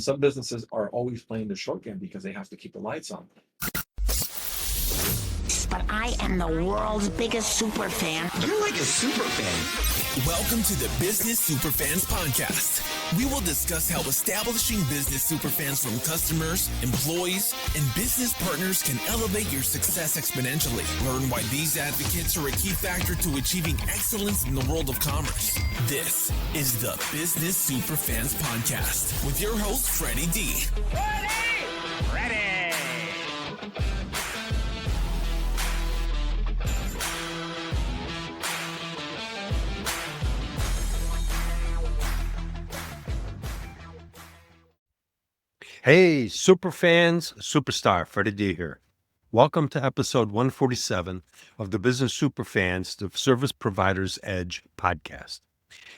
Some businesses are always playing the short game because they have to keep the lights on. But I am the world's biggest super fan. You're like a super fan. Welcome to the Business Superfans podcast. We will discuss how establishing business superfans from customers, employees, and business partners can elevate your success exponentially. Learn why these advocates are a key factor to achieving excellence in the world of commerce. This is the Business Superfans podcast with your host, Freddie D. Ready. Hey, Superfans, Superstar, Freddie D here. Welcome to episode 147 of the Business Superfans, the Service Provider's Edge podcast.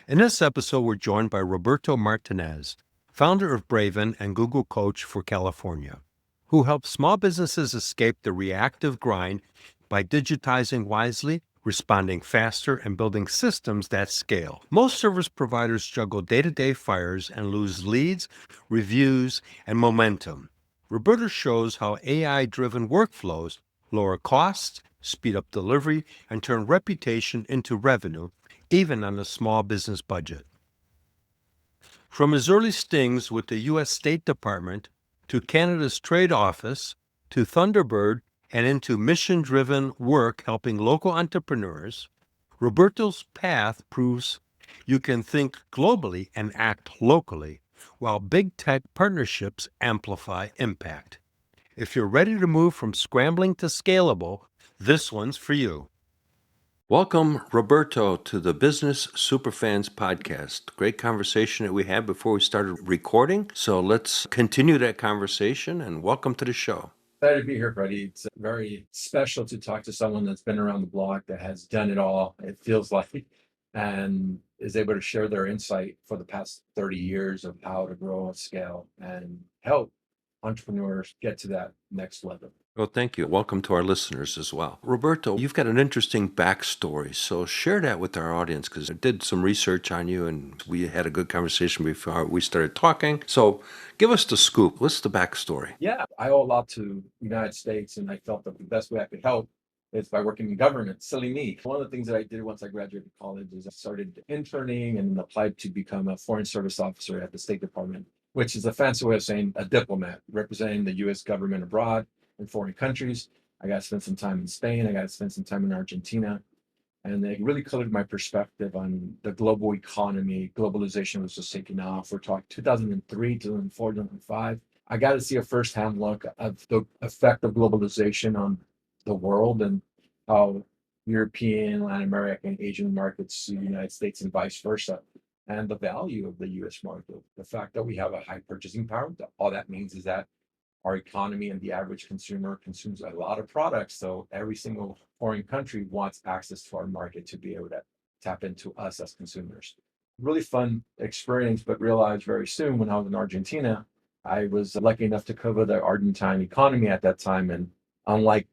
In this episode, we're joined by Roberto Martinez, founder of Braven and Google Coach for California, who helps small businesses escape the reactive grind by digitizing wisely, responding faster, and building systems that scale. Most service providers juggle day-to-day fires and lose leads, reviews, and momentum. Roberto shows how AI-driven workflows lower costs, speed up delivery, and turn reputation into revenue, even on a small business budget. From his early stings with the U.S. State Department to Canada's Trade Office to Thunderbird, and into mission-driven work helping local entrepreneurs, Roberto's path proves you can think globally and act locally, while big tech partnerships amplify impact. If you're ready to move from scrambling to scalable, this one's for you. Welcome, Roberto, to the Business Superfans podcast. Great conversation that we had before we started recording. So let's continue that conversation, and welcome to the show. Excited to be here, Freddie. It's very special to talk to someone that's been around the block, that has done it all, it feels like, and is able to share their insight for the past 30 years of how to grow and scale and help entrepreneurs get to that next level. Well, thank you. Welcome to our listeners as well. Roberto, you've got an interesting backstory, so share that with our audience, because I did some research on you and we had a good conversation before we started talking. So give us the scoop. What's the backstory? Yeah, I owe a lot to the United States, and I felt that the best way I could help is by working in government. Silly me. One of the things that I did once I graduated college is I started interning and applied to become a foreign service officer at the State Department, which is a fancy way of saying a diplomat, representing the U.S. government abroad in foreign countries. I got to spend some time in Spain. I got to spend some time in Argentina. And it really colored my perspective on the global economy. Globalization was just taking off. We're talking 2003, 2004, 2005. I got to see a firsthand look of the effect of globalization on the world and how European, Latin American, Asian markets see the United States and vice versa. And the value of the US market, the fact that we have a high purchasing power, all that means is that our economy and the average consumer consumes a lot of products. So every single foreign country wants access to our market to be able to tap into us as consumers. Really fun experience, but realized very soon when I was in Argentina, I was lucky enough to cover the Argentine economy at that time. And unlike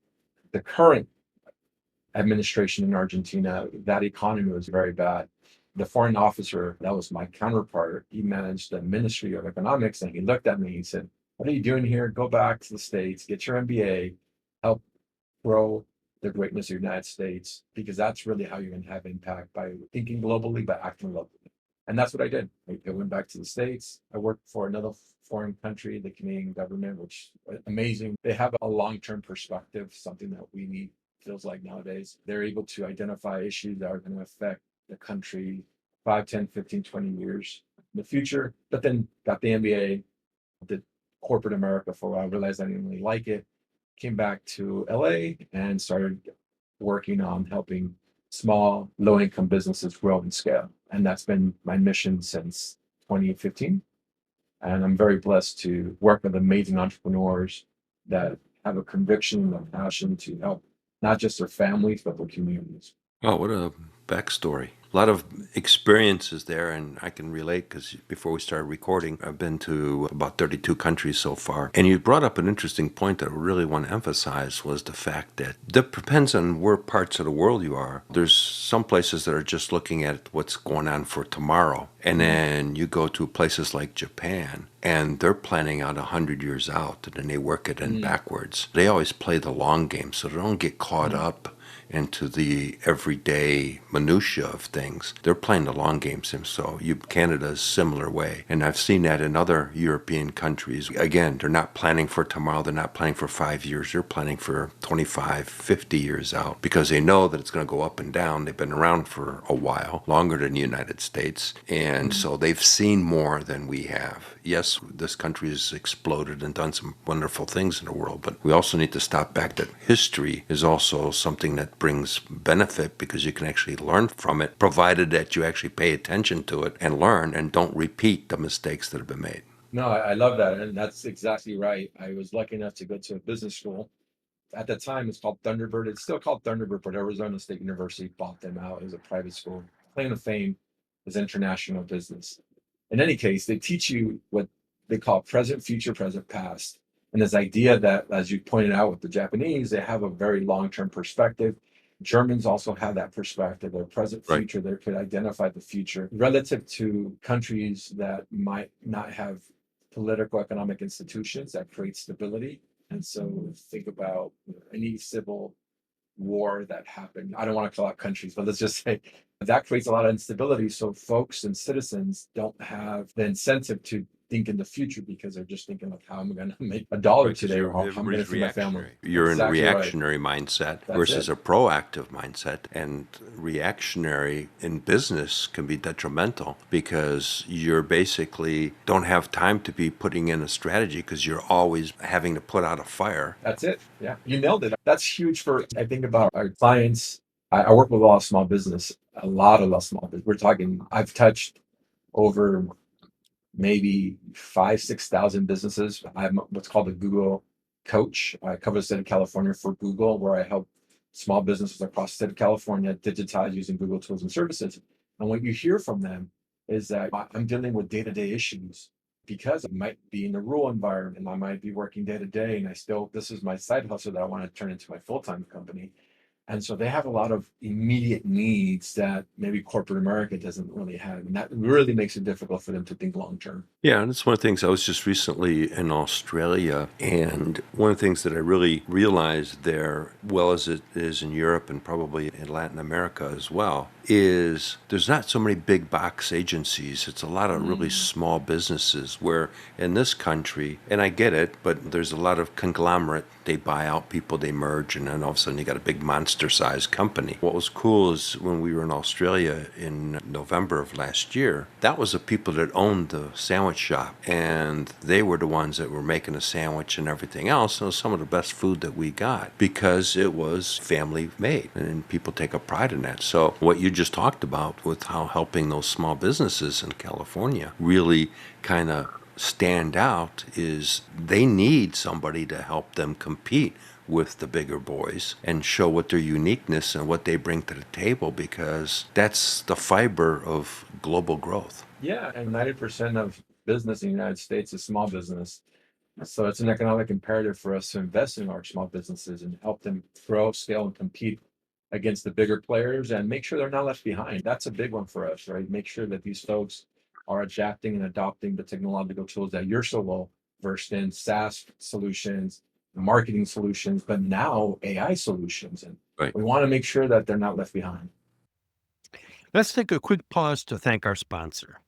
the current administration in Argentina, that economy was very bad. The foreign officer, that was my counterpart, he managed the Ministry of Economics, and he looked at me and he said, "What are you doing here? Go back to the States, get your MBA, help grow the greatness of the United States, because that's really how you're going to have impact, by thinking globally, by acting locally." And that's what I did. I went back to the States. I worked for another foreign country, the Canadian government, which is amazing. They have a long-term perspective, something that we need, feels like nowadays. They're able to identify issues that are going to affect the country 5, 10, 15, 20 years in the future. But then got the MBA, did corporate America for a while, realized I didn't really like it, came back to LA and started working on helping small, low-income businesses grow and scale. And that's been my mission since 2015. And I'm very blessed to work with amazing entrepreneurs that have a conviction and a passion to help not just their families, but their communities. Oh, what a backstory. a lot of experiences there, and I can relate because before we started recording, I've been to about 32 countries so far. And you brought up an interesting point that I really want to emphasize was the fact that it depends on where parts of the world you are. There's some places that are just looking at what's going on for tomorrow. And then you go to places like Japan, and they're planning out 100 years out, and then they work it in backwards. They always play the long game, so they don't get caught up into the everyday minutia of things. They're playing the long games, and so Canada's similar way. And I've seen that in other European countries. Again, they're not planning for tomorrow, they're not planning for 5 years, they're planning for 25, 50 years out because they know that it's going to go up and down. They've been around for a while, longer than the United States, and so they've seen more than we have. Yes, this country has exploded and done some wonderful things in the world, but we also need to stop back that history is also something that brings benefit because you can actually learn from it, provided that you actually pay attention to it and learn and don't repeat the mistakes that have been made. No, I love that. And that's exactly right. I was lucky enough to go to a business school. At the time, it's called Thunderbird. It's still called Thunderbird, but Arizona State University bought them out as a private school. Claim to fame is international business. In any case, they teach you what they call present, future, present, past. And this idea that, as you pointed out with the Japanese, they have a very long-term perspective. Germans also have that perspective. Their present, Right. future, they could identify the future relative to countries that might not have political, economic institutions that create stability. And so think about any civil war that happened. I don't want to call out countries, but let's just say that creates a lot of instability. So folks and citizens don't have the incentive to think in the future because they're just thinking like, how am I going to make a dollar Because today, or how am I going to everybody's feed my family? reactionary. You're in a Exactly right. reactionary mindset That's versus it. a proactive mindset. And reactionary in business can be detrimental because you're basically don't have time to be putting in a strategy because you're always having to put out a fire. That's it. Yeah, you nailed it. That's huge for, I think about our clients. I work with a lot of small business, a lot of small business. We're talking, I've touched over maybe 6,000 businesses. I'm what's called a Google coach. I cover the state of California for Google, where I help small businesses across the state of California digitize using Google tools and services. And what you hear from them is that I'm dealing with day-to-day issues because I might be in a rural environment. I might be working day to day, and this is my side hustle that I want to turn into my full-time company. And so they have a lot of immediate needs that maybe corporate America doesn't really have. And that really makes it difficult for them to think long term. Yeah, and it's one of the things. I was just recently in Australia, and one of the things that I really realized there, well as it is in Europe and probably in Latin America as well, is there's not so many big box agencies. It's a lot of really small businesses where in this country, and I get it, but there's a lot of conglomerate. They buy out people, they merge, and then all of a sudden you got a big monster-sized company. What was cool is when we were in Australia in November of last year, that was the people that owned the sandwich shop, and they were the ones that were making the sandwich and everything else. And it was some of the best food that we got because it was family made, and people take a pride in that. So what you just talked about with how helping those small businesses in California really kind of stand out is they need somebody to help them compete with the bigger boys and show what their uniqueness and what they bring to the table, because that's the fiber of global growth. Yeah. And 90% of business in the United States is small business. So it's an economic imperative for us to invest in our small businesses and help them grow, scale, and compete against the bigger players and make sure they're not left behind. That's a big one for us, right? Make sure that these folks are adapting and adopting the technological tools that you're so well versed in, SaaS solutions, marketing solutions, but now AI solutions. And Right. we want to make sure that they're not left behind. Let's take a quick pause to thank our sponsor.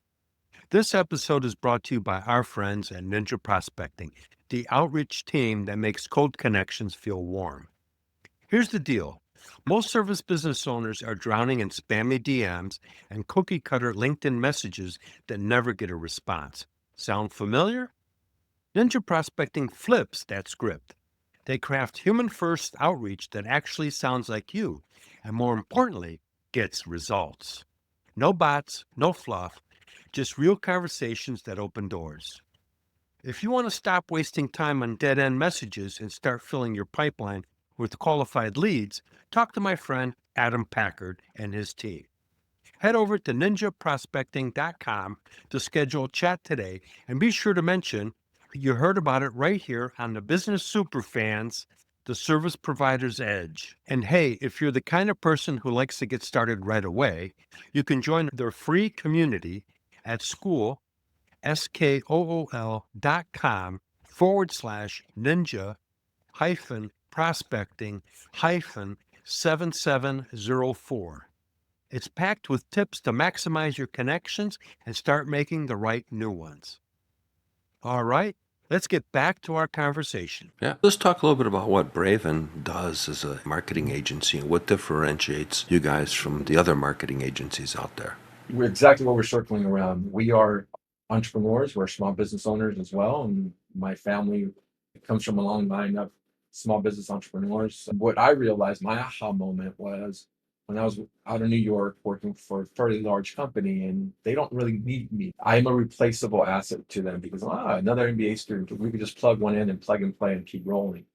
This episode is brought to you by our friends at Ninja Prospecting, the outreach team that makes cold connections feel warm. Here's the deal. Most service business owners are drowning in spammy DMs and cookie cutter LinkedIn messages that never get a response. Sound familiar? Ninja Prospecting flips that script. They craft human first outreach that actually sounds like you, and more importantly, gets results. No bots, no fluff, just real conversations that open doors. If you want to stop wasting time on dead end messages and start filling your pipeline with qualified leads, talk to my friend Adam Packard and his team. Head over to ninjaprospecting.com to schedule a chat today, and be sure to mention you heard about it right here on the Business Superfans, the Service Provider's Edge. And hey, if you're the kind of person who likes to get started right away, you can join their free community at school.com/ninja prospecting 7704. It's packed with tips to maximize your connections and start making the right new ones. All right, let's get back to our conversation. Yeah. Let's talk a little bit about what Braven does as a marketing agency and what differentiates you guys from the other marketing agencies out there. We're exactly what we're circling around. We are entrepreneurs, we're small business owners as well. And my family comes from a long line of small business entrepreneurs. What I realized, my aha moment was when I was out in New York working for a fairly large company, and they don't really need me. I'm a replaceable asset to them because another MBA student, we could just plug one in and plug and play and keep rolling.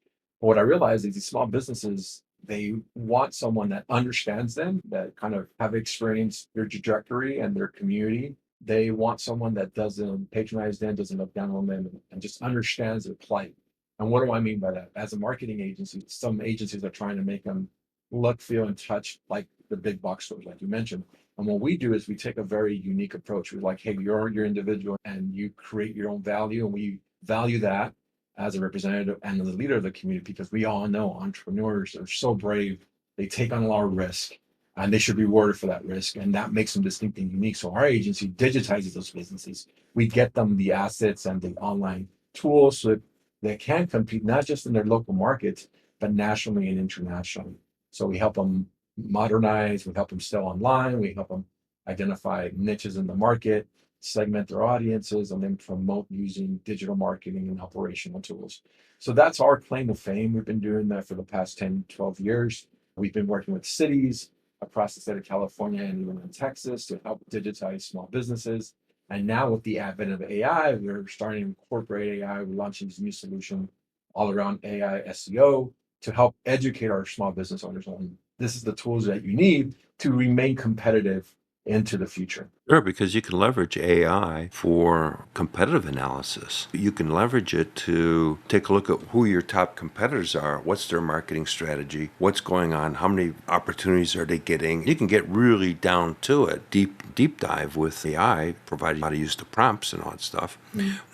But what I realized is these small businesses, they want someone that understands them, that kind of have experienced their trajectory and their community. They want someone that doesn't patronize them, doesn't look down on them, and just understands their plight. And what do I mean by that? As a marketing agency, some agencies are trying to make them look, feel, and touch like the big box stores, like you mentioned. And what we do is we take a very unique approach. We're like, hey, you're your individual and you create your own value. And we value that as a representative and the leader of the community, because we all know entrepreneurs are so brave. They take on a lot of risk and they should be rewarded for that risk. And that makes them distinct and unique. So our agency digitizes those businesses. We get them the assets and the online tools so that they can compete, not just in their local markets, but nationally and internationally. So we help them modernize, we help them sell online, we help them identify niches in the market, segment their audiences, and then promote using digital marketing and operational tools. So that's our claim to fame. We've been doing that for the past 10, 12 years. We've been working with cities across the state of California and even in Texas to help digitize small businesses. And now with the advent of AI, we're starting to incorporate AI. We're launching this new solution all around AI SEO to help educate our small business owners on this is the tools that you need to remain competitive into the future. Sure, because you can leverage AI for competitive analysis. You can leverage it to take a look at who your top competitors are, what's their marketing strategy, what's going on, how many opportunities are they getting. You can get really down to it, deep dive with AI, provided how to use the prompts and all that stuff.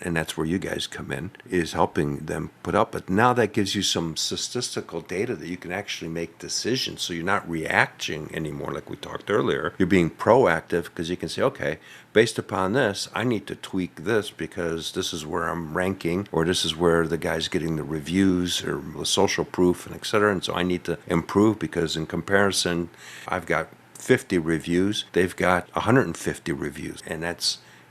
And that's where you guys come in, is helping them put up. But now that gives you some statistical data that you can actually make decisions. So you're not reacting anymore, like we talked earlier. You're being proactive because you can say, okay, based upon this, I need to tweak this because this is where I'm ranking, or this is where the guy's getting the reviews or the social proof and et cetera. And so I need to improve because in comparison, I've got 50 reviews, they've got 150 reviews. And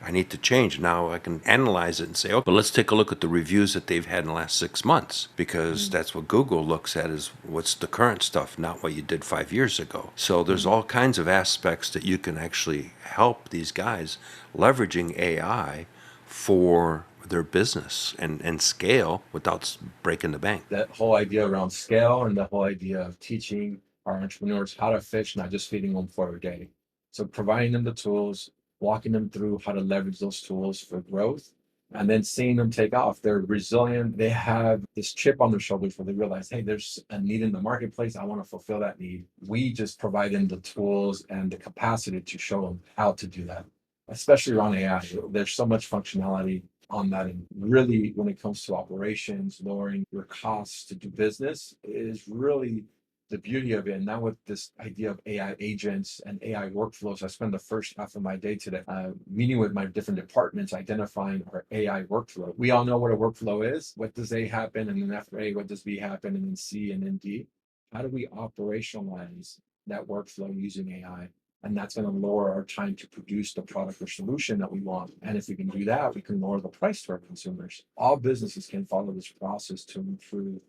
I need to change. Now I can analyze it and say, okay, but let's take a look at the reviews that they've had in the last 6 months, because that's what Google looks at, is what's the current stuff, not what you did 5 years ago. So there's all kinds of aspects that you can actually help these guys leveraging AI for their business and scale without breaking the bank. That whole idea around scale and the whole idea of teaching our entrepreneurs how to fish, not just feeding them for a day. So providing them the tools, walking them through how to leverage those tools for growth, and then seeing them take off. They're resilient. They have this chip on their shoulders where they realize, hey, there's a need in the marketplace. I want to fulfill that need. We just provide them the tools and the capacity to show them how to do that, especially around AI. There's so much functionality on that. And really, when it comes to operations, lowering your costs to do business is really the beauty of it. And now with this idea of AI agents and AI workflows, I spend the first half of my day today meeting with my different departments, identifying our AI workflow. We all know what a workflow is. What does A happen? And then after A, what does B happen? And then C, and then D. How do we operationalize that workflow using AI? And that's going to lower our time to produce the product or solution that we want. And if we can do that, we can lower the price to our consumers. All businesses can follow this process to improve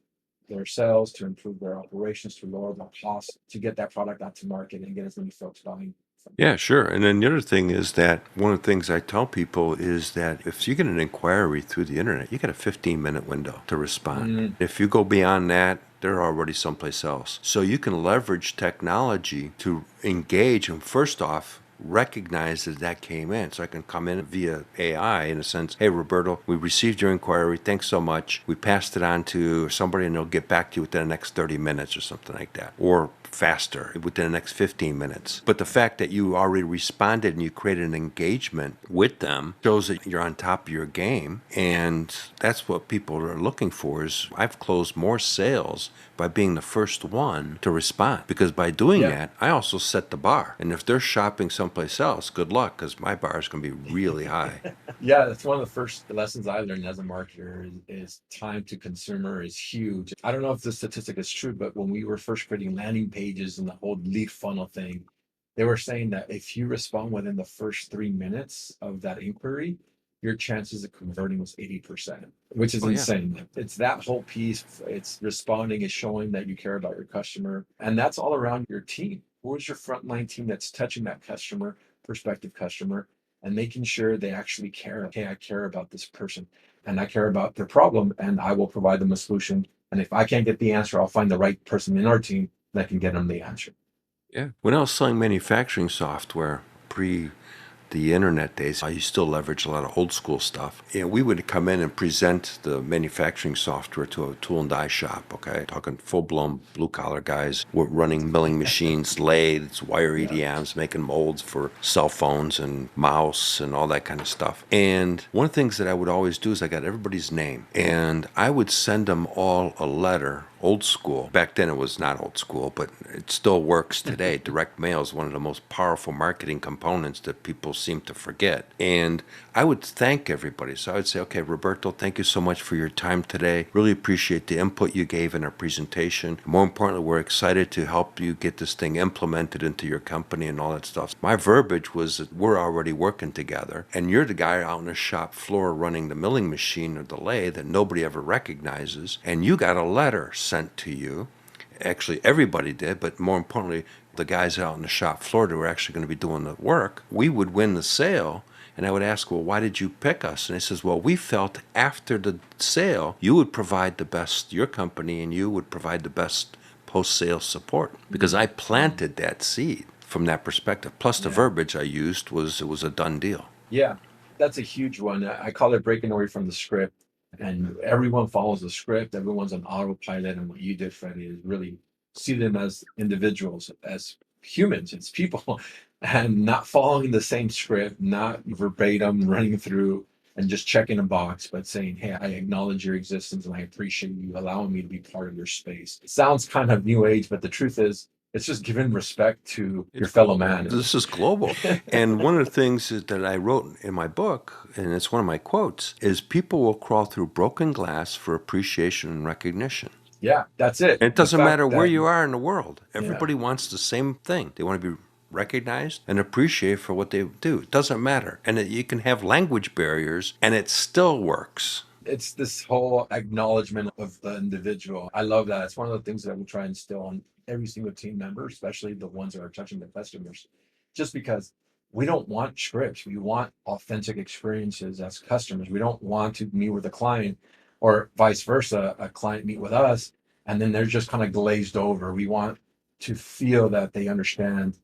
their sales, to improve their operations, to lower the costs, to get that product out to market and get as many folks buying. Yeah, sure. And then the other thing is that one of the things I tell people is that if you get an inquiry through the internet, you get a 15-minute window to respond. If you go beyond that, they're already someplace else. So you can leverage technology to engage. And first off, recognize that came in. So I can come in via AI in a sense, hey, Roberto, we received your inquiry. Thanks so much. We passed it on to somebody and they'll get back to you within the next 30 minutes or something like that. Or faster within the next 15 minutes. But the fact that you already responded and you created an engagement with them shows that you're on top of your game. And that's what people are looking for is I've closed more sales by being the first one to respond. Because by doing that, I also set the bar. And if they're shopping someplace else, good luck, because my bar is going to be really high. Yeah, that's one of the first lessons I learned as a marketer is time to consumer is huge. I don't know if the statistic is true, but when we were first creating landing pages and the whole lead funnel thing, they were saying that if you respond within the first 3 minutes of that inquiry, your chances of converting was 80%, which is insane. It's that whole piece. It's responding, it's showing that you care about your customer. And that's all around your team. Who's your frontline team that's touching that customer, prospective customer, and making sure they actually care. Okay, I care about this person and I care about their problem and I will provide them a solution. And if I can't get the answer, I'll find the right person in our team that can get them the answer. Yeah. When I was selling manufacturing software pre the internet days, I used to still leverage a lot of old school stuff. And we would come in and present the manufacturing software to a tool and die shop, okay? Talking full-blown blue-collar guys running milling machines, lathes, wire EDMs, making molds for cell phones and mouse and all that kind of stuff. And one of the things that I would always do is I got everybody's name, and I would send them all a letter, old school. Back then it was not old school, but it still works today. Direct mail is one of the most powerful marketing components that people seem to forget. And I would thank everybody. So I would say, okay, Roberto, thank you so much for your time today. Really appreciate the input you gave in our presentation. More importantly, we're excited to help you get this thing implemented into your company and all that stuff. My verbiage was that we're already working together and you're the guy out on the shop floor running the milling machine or the lathe that nobody ever recognizes. And you got a letter sent to you. Actually, everybody did, but more importantly, the guys out on the shop floor that were actually going to be doing the work, we would win the sale. And I would ask, well, why did you pick us? And he says, well, we felt after the sale, you would provide the best, your company and you would provide the best post-sale support because I planted that seed from that perspective. Plus the verbiage I used was, it was a done deal. Yeah, that's a huge one. I call it breaking away from the script. And everyone follows the script. Everyone's on autopilot. And what you did, Freddie, is really see them as individuals, as humans, as people, and not following the same script, not verbatim running through and just checking a box, but saying, hey, I acknowledge your existence and I appreciate you allowing me to be part of your space. It sounds kind of new age, but the truth is, it's just giving respect to your fellow man. This is global. And one of the things that I wrote in my book, and it's one of my quotes, is people will crawl through broken glass for appreciation and recognition. Yeah, that's it. And it doesn't matter where you are in the world. Everybody wants the same thing. They want to be recognized and appreciated for what they do. It doesn't matter. And you can have language barriers and it still works. It's this whole acknowledgement of the individual. I love that. It's one of the things that we try and instill on every single team member, especially the ones that are touching the customers, just because we don't want scripts. We want authentic experiences as customers. We don't want to meet with a client or vice versa, a client meet with us, and then they're just kind of glazed over. We want to feel that they understand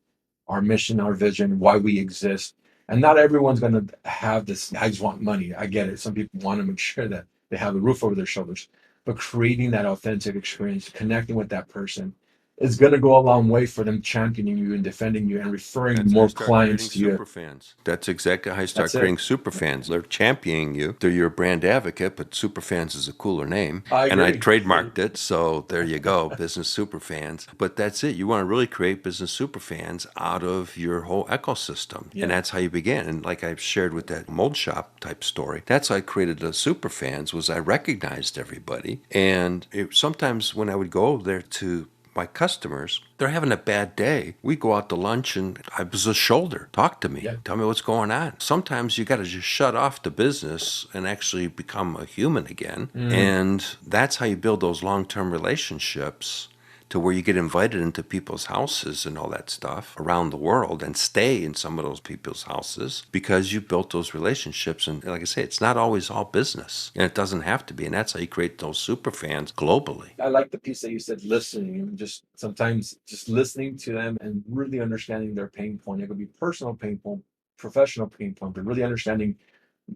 our mission, our vision, why we exist. And not everyone's going to have this, I just want money. I get it. Some people want to make sure that they have a roof over their shoulders. But creating that authentic experience, connecting with that person, is going to go a long way for them championing you and defending you and referring more clients to you. Superfans. That's exactly how you start creating superfans. They're championing you. They're your brand advocate, but superfans is a cooler name. And I trademarked it, so there you go, business superfans. But that's it. You want to really create business superfans out of your whole ecosystem. And that's how you begin. And like I've shared with that mold shop type story, that's how I created the superfans, was I recognized everybody. And sometimes when I would go there to my customers, they're having a bad day. We go out to lunch and I was a shoulder. Talk to me. Tell me what's going on. Sometimes you got to just shut off the business and actually become a human again. And that's how you build those long-term relationships to where you get invited into people's houses and all that stuff around the world and stay in some of those people's houses because you built those relationships. And like I say, it's not always all business, and it doesn't have to be. And that's how you create those super fans globally. I like the piece that you said, listening, and just sometimes just listening to them and really understanding their pain point. It could be personal pain point, professional pain point, but really understanding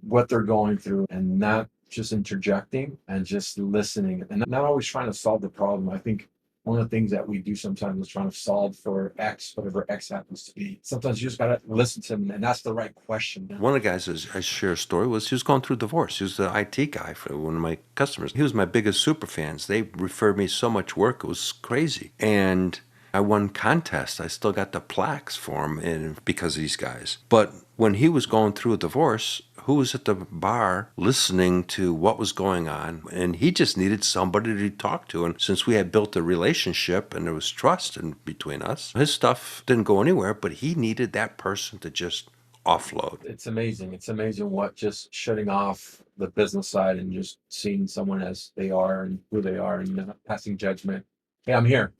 what they're going through and not just interjecting and just listening and not always trying to solve the problem. I think one of the things that we do sometimes is trying to solve for X, whatever X happens to be. Sometimes you just gotta listen to them and ask the right question. One of the guys I share a story was he was going through divorce. He was the IT guy for one of my customers. He was my biggest super fans. They referred me so much work, it was crazy. And I won contests. I still got the plaques for him because of these guys. But when he was going through a divorce, who was at the bar listening to what was going on? And he just needed somebody to talk to. And since we had built a relationship and there was trust between us, his stuff didn't go anywhere, but he needed that person to just offload. It's amazing. It's amazing what just shutting off the business side and just seeing someone as they are and who they are and not passing judgment. Hey, I'm here.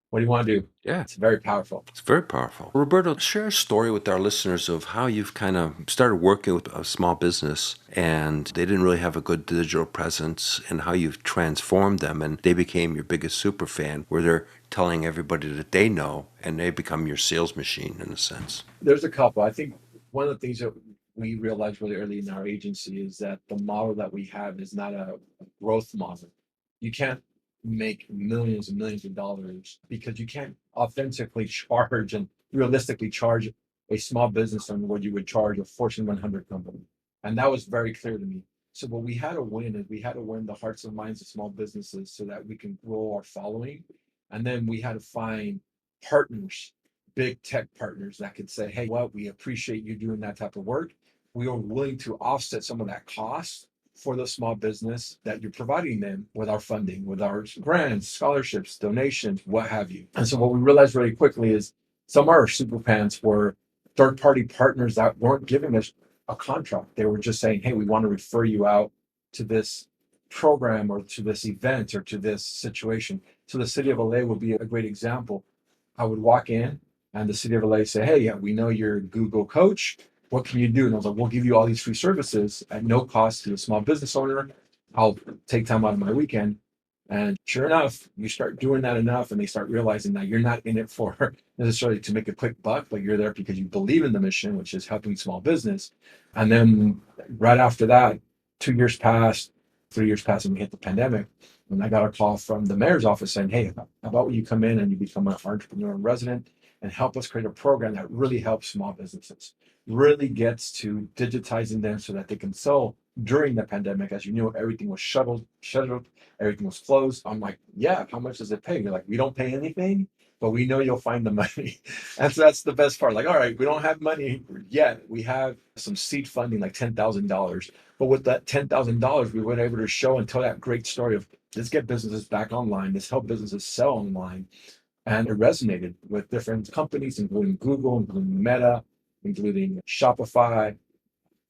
What do you want to do? Yeah. It's very powerful. It's very powerful. Roberto, share a story with our listeners of how you've kind of started working with a small business and they didn't really have a good digital presence and how you've transformed them and they became your biggest super fan where they're telling everybody that they know and they become your sales machine in a sense. There's a couple. I think one of the things that we realized really early in our agency is that the model that we have is not a growth model. You can't make millions and millions of dollars because you can't authentically charge and realistically charge a small business on what you would charge a Fortune 100 company. And that was very clear to me. So what we had to win is we had to win the hearts and minds of small businesses so that we can grow our following. And then we had to find partners, big tech partners that could say, hey, well, we appreciate you doing that type of work. We are willing to offset some of that cost for the small business that you're providing them with our funding, with our grants, scholarships, donations, what have you. And so what we realized really quickly is some of our super fans were third-party partners that weren't giving us a contract. They were just saying, hey, we want to refer you out to this program or to this event or to this situation. So the city of LA would be a great example. I would walk in and the city of LA say, hey, yeah, we know you're a Google coach. What can you do? And I was like, we'll give you all these free services at no cost to a small business owner. I'll take time out of my weekend. And sure enough, you start doing that enough and they start realizing that you're not in it for necessarily to make a quick buck, but you're there because you believe in the mission, which is helping small business. And then right after that, 2 years passed, 3 years passed, and we hit the pandemic. And I got a call from the mayor's office saying, hey, how about you come in and you become an entrepreneur in resident and help us create a program that really helps small businesses, really gets to digitizing them so that they can sell during the pandemic. As you knew, everything was shuttled, everything was closed. I'm like, yeah, how much does it pay? You're like, we don't pay anything, but we know you'll find the money. And so that's the best part. Like, all right, we don't have money yet. We have some seed funding, like $10,000. But with that $10,000, we were able to show and tell that great story of let's get businesses back online. Let's help businesses sell online. And it resonated with different companies, including Google, including Meta, including Shopify,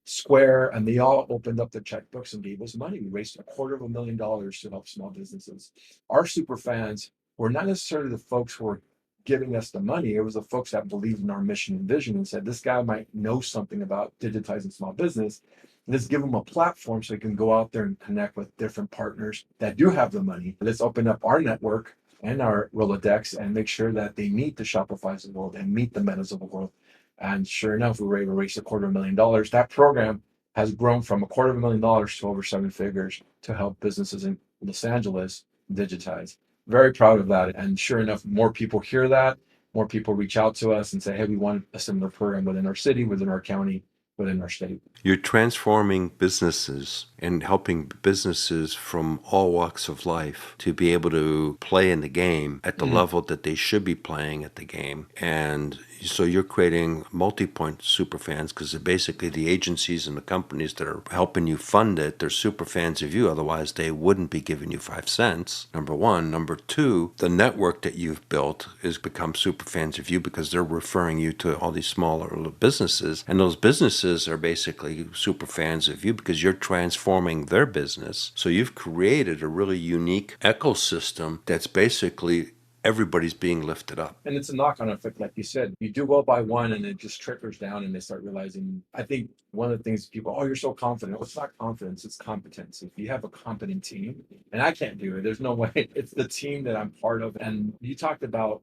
Square, and they all opened up their checkbooks and gave us money. We raised $250,000 to help small businesses. Our super fans were not necessarily the folks who were giving us the money. It was the folks that believed in our mission and vision and said, this guy might know something about digitizing small business. Let's give them a platform so they can go out there and connect with different partners that do have the money. Let's open up our network and our Rolodex and make sure that they meet the Shopify's of the world and meet the Metas of the world. And sure enough, we were able to raise $250,000. That program has grown from $250,000 to over 7 figures to help businesses in Los Angeles digitize. Very proud of that. And sure enough, more people hear that, more people reach out to us and say, hey, we want a similar program within our city, within our county, within our state. You're transforming businesses and helping businesses from all walks of life to be able to play in the game at the level that they should be playing at the game. And so you're creating multi-point super fans because they're basically the agencies and the companies that are helping you fund it. They're super fans of you. Otherwise, they wouldn't be giving you 5 cents. Number one. Number two, the network that you've built is become super fans of you because they're referring you to all these smaller businesses. And those businesses are basically super fans of you because you're transforming their business. So you've created a really unique ecosystem that's basically everybody's being lifted up. And it's a knock-on effect, like you said. You do well by one, and it just trickles down, and they start realizing. I think one of the things people, oh, you're so confident. Well, it's not confidence; it's competence. If you have a competent team, and I can't do it, there's no way. It's the team that I'm part of. And you talked about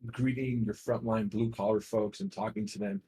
greeting your frontline blue-collar folks and talking to them.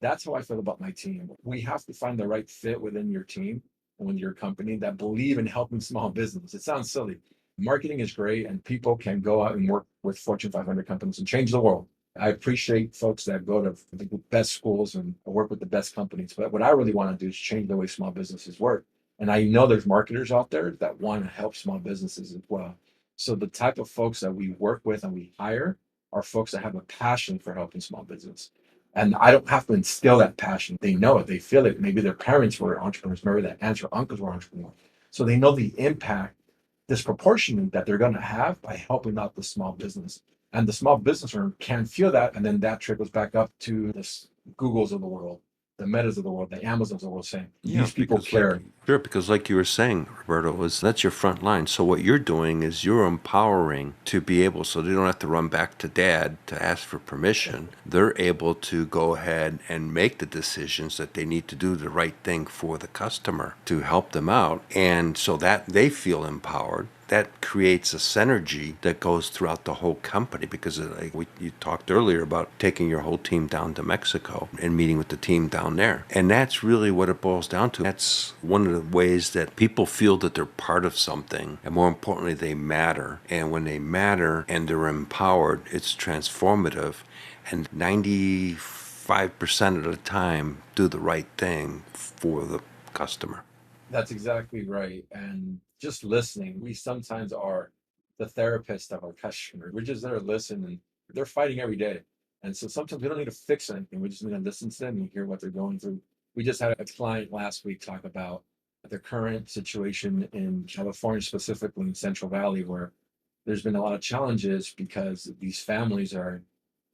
That's how I feel about my team. We have to find the right fit within your team and with your company that believe in helping small business. It sounds silly. Marketing is great, and people can go out and work with Fortune 500 companies and change the world. I appreciate folks that go to the best schools and work with the best companies. But what I really want to do is change the way small businesses work. And I know there's marketers out there that want to help small businesses as well. So the type of folks that we work with and we hire are folks that have a passion for helping small business. And I don't have to instill that passion. They know it, they feel it. Maybe their parents were entrepreneurs, maybe their aunts or uncles were entrepreneurs. So they know the impact disproportionate that they're going to have by helping out the small business. And the small business owner can feel that, and then that trickles back up to the Googles of the world, the Metas of the world, the Amazons of the world, saying these people care. Sure, because like you were saying, Roberto, that's your front line. So what you're doing is you're empowering to be able, so they don't have to run back to dad to ask for permission. They're able to go ahead and make the decisions that they need to do the right thing for the customer to help them out. And so that they feel empowered. That creates a synergy that goes throughout the whole company, because you talked earlier about taking your whole team down to Mexico and meeting with the team down there. And that's really what it boils down to. That's one of the ways that people feel that they're part of something, and more importantly, they matter. And when they matter and they're empowered, it's transformative. And 95% of the time, do the right thing for the customer. That's exactly right. And just listening, we sometimes are the therapist of our customer. We're just there to listen, and they're fighting every day. And so sometimes we don't need to fix anything. We just need to listen to them and hear what they're going through. We just had a client last week talk about the current situation in California, specifically in Central Valley, where there's been a lot of challenges because these families are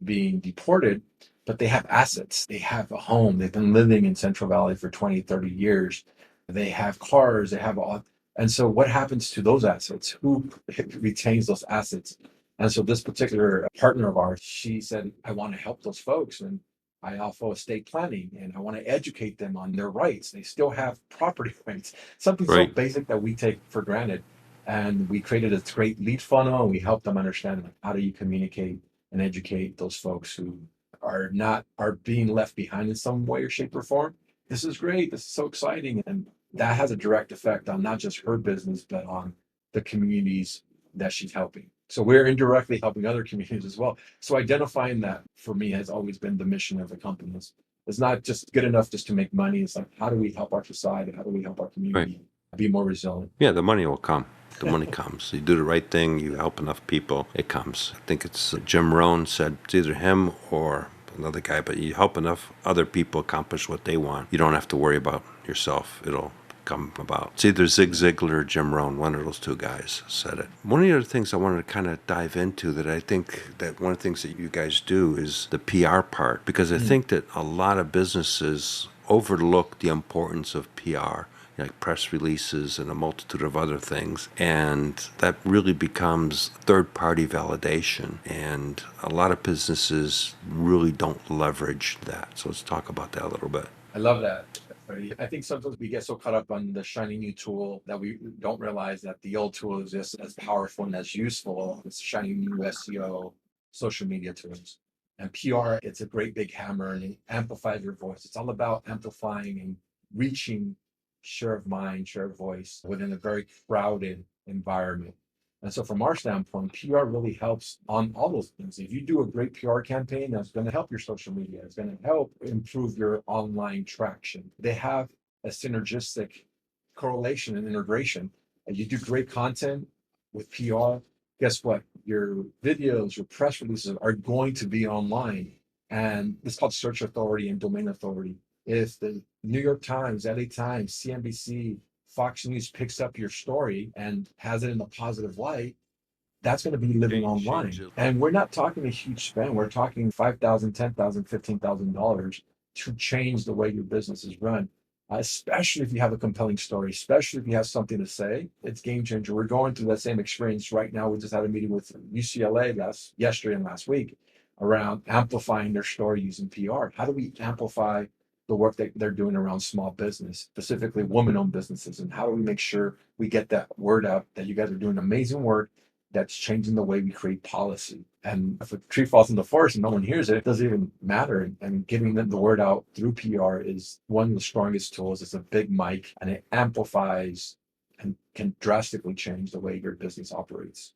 being deported, but they have assets. They have a home. They've been living in Central Valley for 20, 30 years. They have cars. They have all. And so what happens to those assets? Who retains those assets? And so this particular partner of ours, she said, I want to help those folks. And I offer estate planning, and I want to educate them on their rights. They still have property rights, something so basic that we take for granted. And we created a great lead funnel, and we help them understand, like, how do you communicate and educate those folks who are being left behind in some way or shape or form. This is great. This is so exciting. And that has a direct effect on not just her business, but on the communities that she's helping. So we're indirectly helping other communities as well. So identifying that, for me, has always been the mission of the company. It's not just good enough just to make money. It's like, how do we help our society? How do we help our community be more resilient? Yeah, the money will come. The money comes. You do the right thing, you help enough people, it comes. I think it's Jim Rohn said, it's either him or another guy, but you help enough other people accomplish what they want. You don't have to worry about yourself. It'll come about. It's either Zig Ziglar or Jim Rohn. One of those two guys said it. One of the other things I wanted to kind of dive into, that I think that one of the things that you guys do is the PR part, because I think that a lot of businesses overlook the importance of PR, like press releases and a multitude of other things. And that really becomes third-party validation. And a lot of businesses really don't leverage that. So let's talk about that a little bit. I love that. I think sometimes we get so caught up on the shiny new tool that we don't realize that the old tool is just as powerful and as useful as shiny new SEO, social media tools. And PR, it's a great big hammer, and it amplifies your voice. It's all about amplifying and reaching share of mind, share of voice within a very crowded environment. And so from our standpoint, PR really helps on all those things. If you do a great PR campaign, that's going to help your social media. It's going to help improve your online traction. They have a synergistic correlation and integration. And you do great content with PR, guess what? Your videos, your press releases are going to be online. And it's called search authority and domain authority. If the New York Times, LA Times, CNBC, Fox News picks up your story and has it in a positive light, that's going to be living online. And we're not talking a huge spend. We're talking $5,000, $10,000, $15,000 to change the way your business is run. especially if you have a compelling story, especially if you have something to say. It's game changer. We're going through that same experience right now. We just had a meeting with UCLA yesterday and last week around amplifying their story using PR. How do we amplify the work that they're doing around small business, specifically women-owned businesses, and how do we make sure we get that word out that you guys are doing amazing work that's changing the way we create policy. And if a tree falls in the forest and no one hears it, it doesn't even matter. And getting the word out through PR is one of the strongest tools. It's a big mic and it amplifies and can drastically change the way your business operates.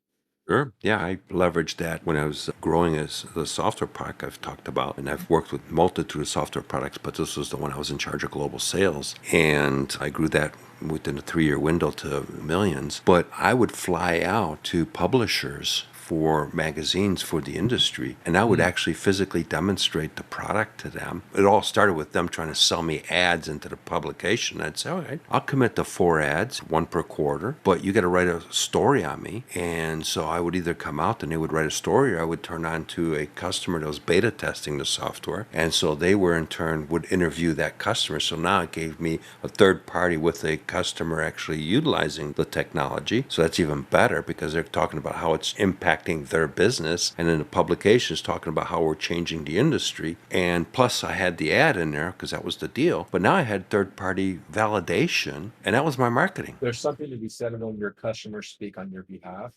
Sure. Yeah, I leveraged that when I was growing as the software product I've talked about. And I've worked with multitude of software products, but this was the one I was in charge of global sales. And I grew that within a 3-year window to millions. But I would fly out to publishers for magazines for the industry, and I would actually physically demonstrate the product to them. It all started with them trying to sell me ads into the publication. I'd say, all right, I'll commit to 4 ads, 1 per quarter, but you got to write a story on me. And so I would either come out and they would write a story, or I would turn on to a customer that was beta testing the software. And so they were in turn would interview that customer. So now it gave me a third party with a customer actually utilizing the technology. So that's even better because they're talking about how it's impacting their business, and then the publication is talking about how we're changing the industry. And plus I had the ad in there because that was the deal, but now I had third-party validation, and that was my marketing. There's something to be said when your customers speak on your behalf.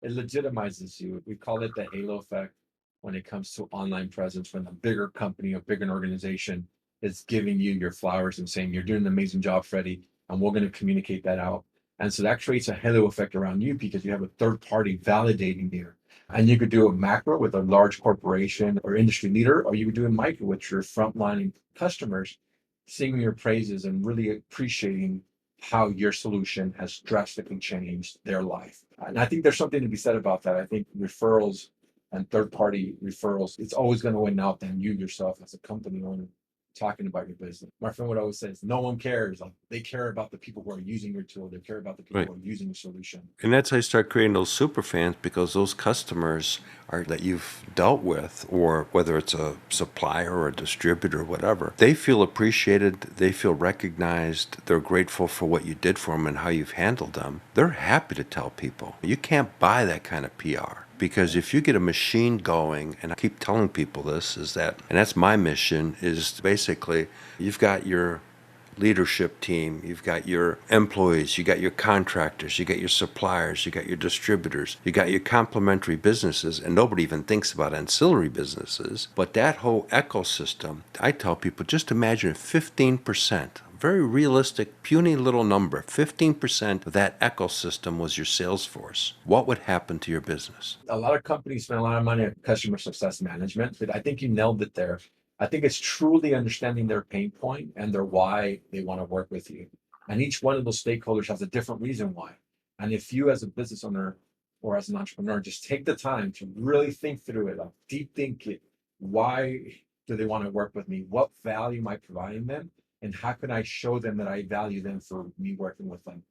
It legitimizes you. We call it the halo effect when it comes to online presence, when a bigger company, a bigger organization is giving you your flowers and saying, you're doing an amazing job, Freddie, and we're going to communicate that out. And so that creates a halo effect around you because you have a third party validating you. And you could do a macro with a large corporation or industry leader, or you could do a micro with your frontline customers, singing your praises and really appreciating how your solution has drastically changed their life. And I think there's something to be said about that. I think referrals and third party referrals, it's always going to win out than you yourself as a company owner talking about your business. My friend would always say, no one cares. Like, they care about the people who are using your tool. They care about the people Right. who are using the solution. And that's how you start creating those super fans, because those customers are that you've dealt with, or whether it's a supplier or a distributor or whatever, they feel appreciated, they feel recognized, they're grateful for what you did for them and how you've handled them. They're happy to tell people. You can't buy that kind of PR. Because if you get a machine going, and I keep telling people this, is that, and that's my mission, is basically you've got your leadership team, you've got your employees, you got your contractors, you got your suppliers, you got your distributors, you got your complementary businesses, and nobody even thinks about ancillary businesses. But that whole ecosystem, I tell people, just imagine if 15%, very realistic, puny little number, 15% of that ecosystem was your sales force. What would happen to your business? A lot of companies spend a lot of money on customer success management, but I think you nailed it there. I think it's truly understanding their pain point and their why they want to work with you. And each one of those stakeholders has a different reason why. And if you as a business owner or as an entrepreneur just take the time to really think through it, like deep think it, why do they want to work with me? What value am I providing them? And how can I show them that I value them for me working with them?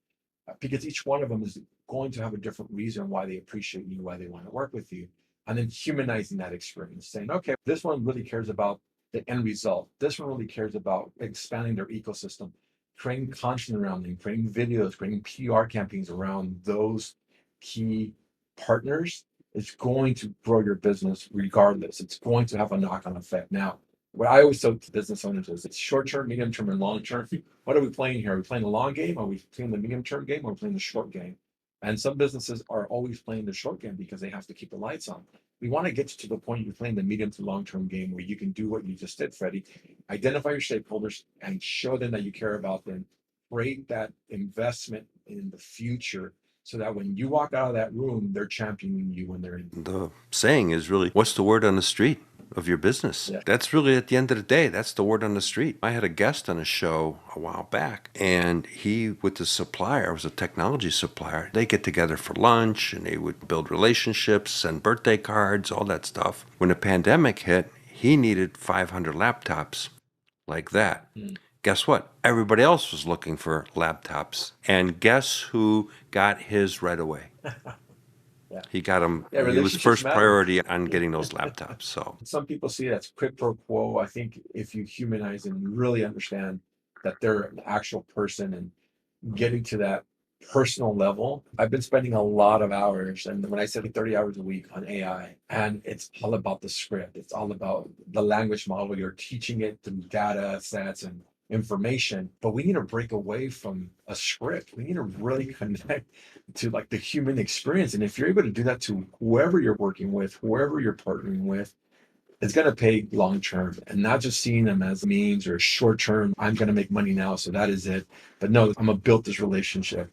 Because each one of them is going to have a different reason why they appreciate you, why they want to work with you. And then humanizing that experience, saying, okay, this one really cares about the end result. This one really cares about expanding their ecosystem, creating content around them, creating videos, creating PR campaigns around those key partners. It's going to grow your business regardless. It's going to have a knock-on effect. Now, what I always tell business owners is it's short-term, medium-term, and long-term. What are we playing here? Are we playing the long game? Are we playing the medium-term game? Or are we playing the short game? And some businesses are always playing the short game because they have to keep the lights on. We want to get to the point you're playing the medium to long-term game where you can do what you just did, Freddie. Identify your stakeholders and show them that you care about them. Create that investment in the future so that when you walk out of that room, they're championing you when they're in. The saying is really, what's the word on the street of your business? Yeah. That's really, at the end of the day, that's the word on the street. I had a guest on a show a while back, and he, with the supplier, was a technology supplier. They get together for lunch, and they would build relationships, send birthday cards, all that stuff. When the pandemic hit, he needed 500 laptops like that. Guess what? Everybody else was looking for laptops. And guess who got his right away? Yeah. He got him. Yeah, He was relationships first matter. priority on getting those laptops. So Some people see that's quid pro quo. I think if you humanize and really understand that they're an actual person and getting to that personal level. I've been spending a lot of hours, and when I said 30 hours a week on AI, and it's all about the script. It's all about the language model. You're teaching it through data sets and information, but we need to break away from a script. We need to really connect to like the human experience. And if you're able to do that to whoever you're working with, whoever you're partnering with, it's going to pay long term, and not just seeing them as means or short term. I'm going to make money now, so that is it. But no, I'm going to build this relationship.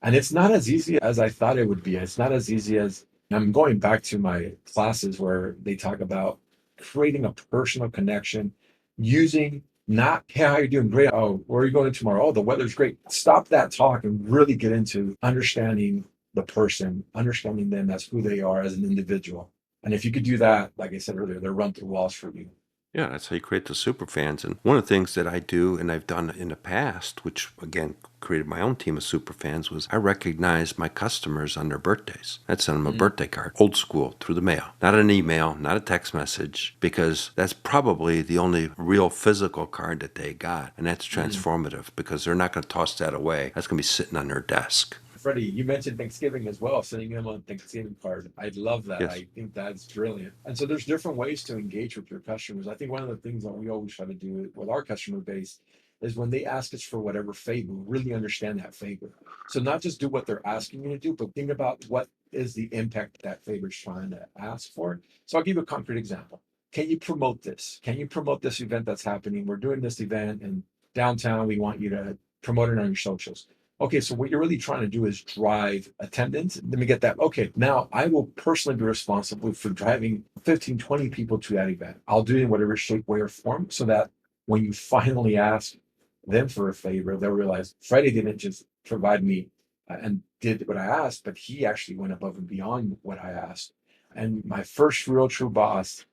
And it's not as easy as I thought it would be. It's not as easy as I'm going back to my classes where they talk about creating a personal connection using not, hey, how you doing? Great. Oh, where are you going tomorrow? Oh, the weather's great. Stop that talk and really get into understanding the person, understanding them as who they are as an individual. And if you could do that, like I said earlier, they'll run through walls for you. Yeah, that's how you create the super fans. And one of the things that I do, and I've done in the past, which again created my own team of super fans, was I recognize my customers on their birthdays. I'd send them a birthday card, old school, through the mail. Not an email, not a text message, because that's probably the only real physical card that they got. And that's transformative because they're not going to toss that away. That's going to be sitting on their desk. Freddie, you mentioned Thanksgiving as well, sending them a Thanksgiving card. I love that. Yes. I think that's brilliant. And so there's different ways to engage with your customers. I think one of the things that we always try to do with our customer base is when they ask us for whatever favor, really understand that favor. So not just do what they're asking you to do, but think about what is the impact that favor is trying to ask for. So I'll give you a concrete example. Can you promote this? Can you promote this event that's happening? We're doing this event in downtown. We want you to promote it on your socials. Okay, so what you're really trying to do is drive attendance. Let me get that. Okay, now I will personally be responsible for driving 15, 20 people to that event. I'll do it in whatever shape, way, or form so that when you finally ask them for a favor, they'll realize Freddie didn't just provide me and did what I asked, but he actually went above and beyond what I asked. And my first real true boss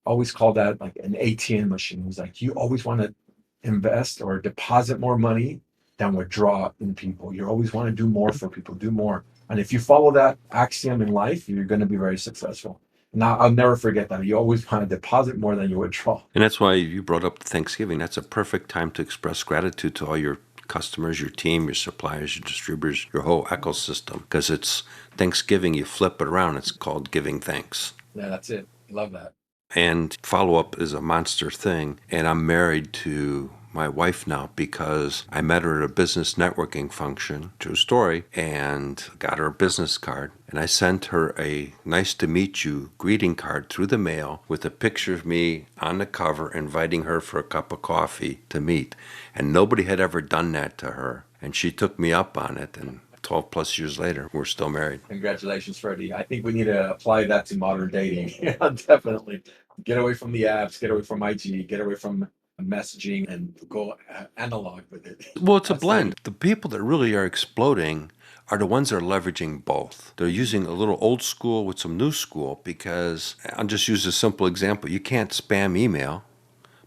always called that like an ATM machine. He's like, you always want to invest or deposit more money than withdraw in people. You always want to do more for people, do more. And if you follow that axiom in life, you're going to be very successful. Now, I'll never forget that. You always want to deposit more than you withdraw. And that's why you brought up Thanksgiving. That's a perfect time to express gratitude to all your customers, your team, your suppliers, your distributors, your whole ecosystem. Because it's Thanksgiving, you flip it around, it's called giving thanks. Yeah, that's it. Love that. And follow-up is a monster thing. And I'm married to my wife now because I met her at a business networking function, true story, and got her a business card. And I sent her a nice to meet you greeting card through the mail with a picture of me on the cover inviting her for a cup of coffee to meet. And nobody had ever done that to her. And she took me up on it. And 12 plus years later, we're still married. Congratulations, Freddie. I think we need to apply that to modern dating. Yeah, definitely. Get away from the apps, get away from IG, get away from messaging and go analog with it. Well, it's a blend. The people that really are exploding are the ones that are leveraging both. They're using a little old school with some new school because I'll just use a simple example. You can't spam email,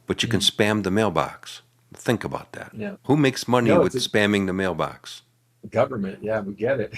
but you can spam the mailbox. Think about that. Yeah. Who makes money No, with spamming the mailbox? Government. Yeah, we get it.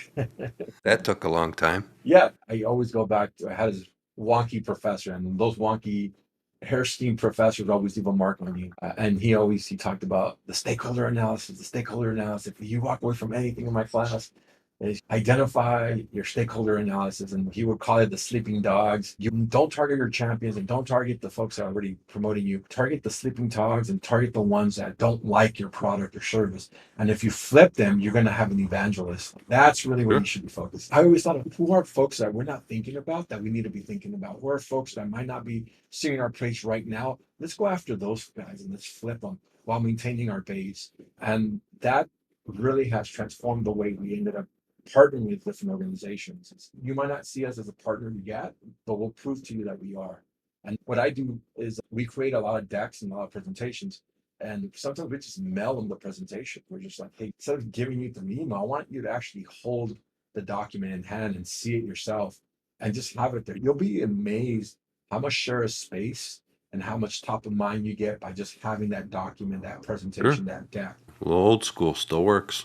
That took a long time. Yeah, I always go back to I had this wonky professor, and those wonky hair steam professors always leave a mark on you. And he talked about the stakeholder analysis. The stakeholder analysis. If you walk away from anything in my class, is identify your stakeholder analysis, and he would call it the sleeping dogs. You don't target your champions and don't target the folks that are already promoting you. Target the sleeping dogs and target the ones that don't like your product or service. And if you flip them, you're going to have an evangelist. That's really where you should be focused. I always thought of who are folks that we're not thinking about that we need to be thinking about. Who are folks that might not be singing our praise right now? Let's go after those guys and let's flip them while maintaining our base. And that really has transformed the way we ended up partnering with different organizations. You might not see us as a partner yet, but we'll prove to you that we are. And what I do is we create a lot of decks and a lot of presentations. And sometimes we just mail them the presentation. We're just like, hey, instead of giving you the email, I want you to actually hold the document in hand and see it yourself and just have it there. You'll be amazed how much share of space and how much top of mind you get by just having that document, that presentation, that deck. Well, old school still works.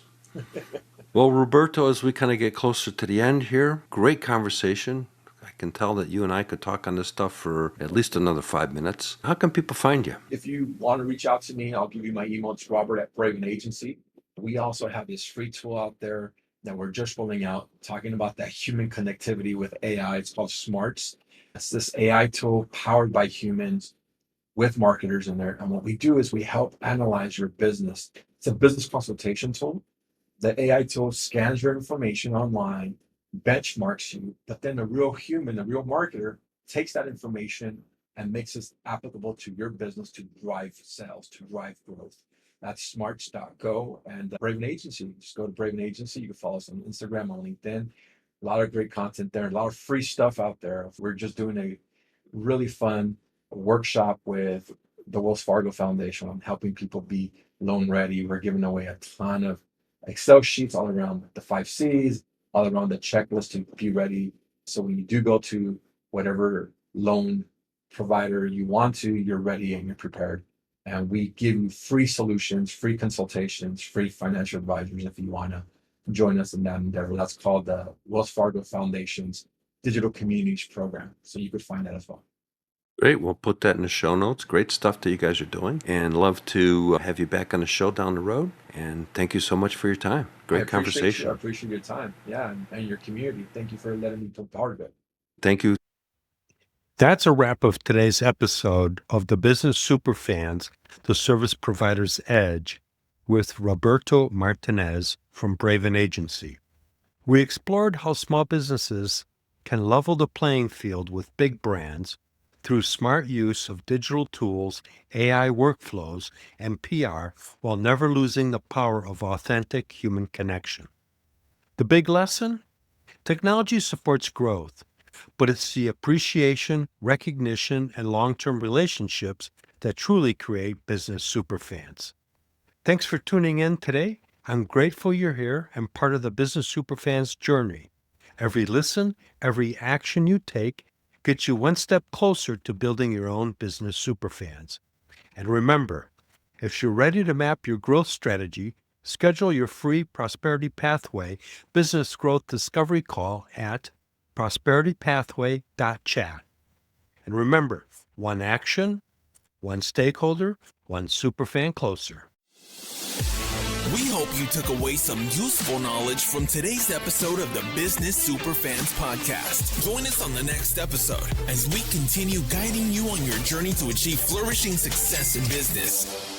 Well, Roberto, as we kind of get closer to the end here, great conversation. I can tell that you and I could talk on this stuff for at least another 5 minutes. How can people find you? If you want to reach out to me, I'll give you my email. It's Robert at Braven Agency. We also have this free tool out there that we're just rolling out, talking about that human connectivity with AI. It's called Smarts. It's this AI tool powered by humans with marketers in there. And what we do is we help analyze your business. It's a business consultation tool. The AI tool scans your information online, benchmarks you, but then the real human, the real marketer takes that information and makes it applicable to your business to drive sales, to drive growth. That's smarts.go and Braven Agency. Just go to Braven Agency. You can follow us on Instagram, on LinkedIn. A lot of great content there, a lot of free stuff out there. We're just doing a really fun workshop with the Wells Fargo Foundation on helping people be loan ready. We're giving away a ton of Excel sheets all around the 5 C's, all around the checklist to be ready. So when you do go to whatever loan provider you want to, you're ready and you're prepared. And we give you free solutions, free consultations, free financial advisors if you want to join us in that endeavor. That's called the Wells Fargo Foundation's Digital Communities Program. So you could find that as well. Great. We'll put that in the show notes. Great stuff that you guys are doing. And love to have you back on the show down the road. And thank you so much for your time. Great conversation. I appreciate your time. Yeah. And your community. Thank you for letting me be part of it. Thank you. That's a wrap of today's episode of the Business Superfans, the Service Provider's Edge, with Roberto Martinez from Braven Agency. We explored how small businesses can level the playing field with big brands through smart use of digital tools, AI workflows, and PR while never losing the power of authentic human connection. The big lesson? Technology supports growth, but it's the appreciation, recognition, and long-term relationships that truly create business superfans. Thanks for tuning in today. I'm grateful you're here and part of the Business Superfans journey. Every listen, every action you take gets you one step closer to building your own business superfans. And remember, if you're ready to map your growth strategy, schedule your free Prosperity Pathway Business Growth Discovery Call at prosperitypathway.chat. And remember, one action, one stakeholder, one superfan closer. We hope you took away some useful knowledge from today's episode of the Business Superfans podcast. Join us on the next episode as we continue guiding you on your journey to achieve flourishing success in business.